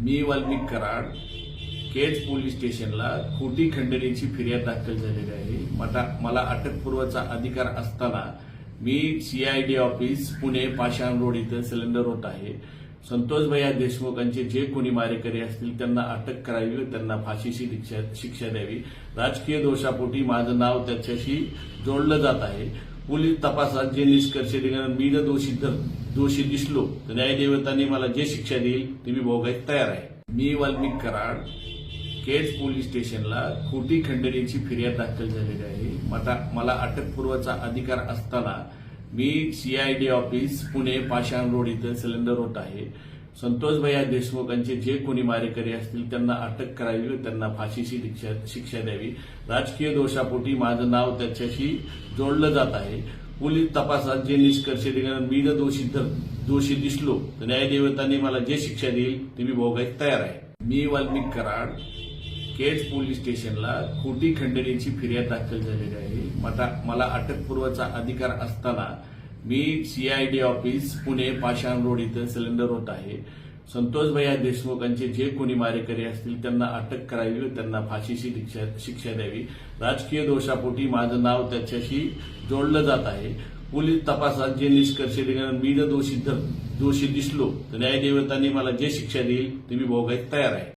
मी Valmik Karad Kaij police स्टेशनला खोटी खंडणीची फिर्याद दाखल झालेली आहे। मला अटकपूर्वचा अधिकार असताना मी सीआयडी ऑफिस पुणे पाषाण रोड इथं सिलेंडर होत आहे। संतोष भैया देशमुखांचे जे कोणी मारेकरी असतील त्यांना अटक करावी व त्यांना फाशीची शिक्षा द्यावी। राजकीय दोषापोटी माझं नाव त्याच्याशी जोडलं जात आहे। पोलीस तपासात जे निष्कर्ष निघणार मी जर दोषी दिसलो तर न्यायदेवतांनी मला जे शिक्षा देईल ती मी भोगायला तयार आहे। मी वाल्मिक कराड केज पोलीस स्टेशनला खोटी खंडणीची फिर्याद दाखल झालेली आहे। मला अटकपूर्वचा अधिकार असताना मी सीआयडी ऑफिस पुणे पाषाण रोड इथं सिलेंडर होत आहे। संतोष भैया देशमुखांचे जे कोणी मारेकरी असतील त्यांना अटक करावी व त्यांना फाशीची शिक्षा द्यावी। राजकीय दोषापोटी माझं नाव त्याच्याशी जोडलं जात आहे। पोलीस तपासात जे निष्कर्ष निघणार मी जर दोषी दिसलो तर न्यायदेवतांनी मला जे शिक्षा देईल ती मी भोगायला तयार आहे। मी वाल्मिक कराड केज पोलीस स्टेशनला खोटी खंडणीची फिर्याद दाखल झालेली आहे। मला अटकपूर्वचा अधिकार असताना मी सीआयडी ऑफिस पुणे पाषाण रोड इथं सिलेंडर होत आहे। संतोष भैया देशमुखांचे जे कोणी मारेकरी असतील त्यांना अटक करावी व त्यांना फाशीची शिक्षा द्यावी। राजकीय दोषापोटी माझं नाव त्याच्याशी जोडलं जात आहे। पोलीस तपासात जे निष्कर्ष निघणार मी जर दोषी दिसलो तर न्यायदेवतांनी मला जे शिक्षा देईल ती मी भोगायला तयार आहे।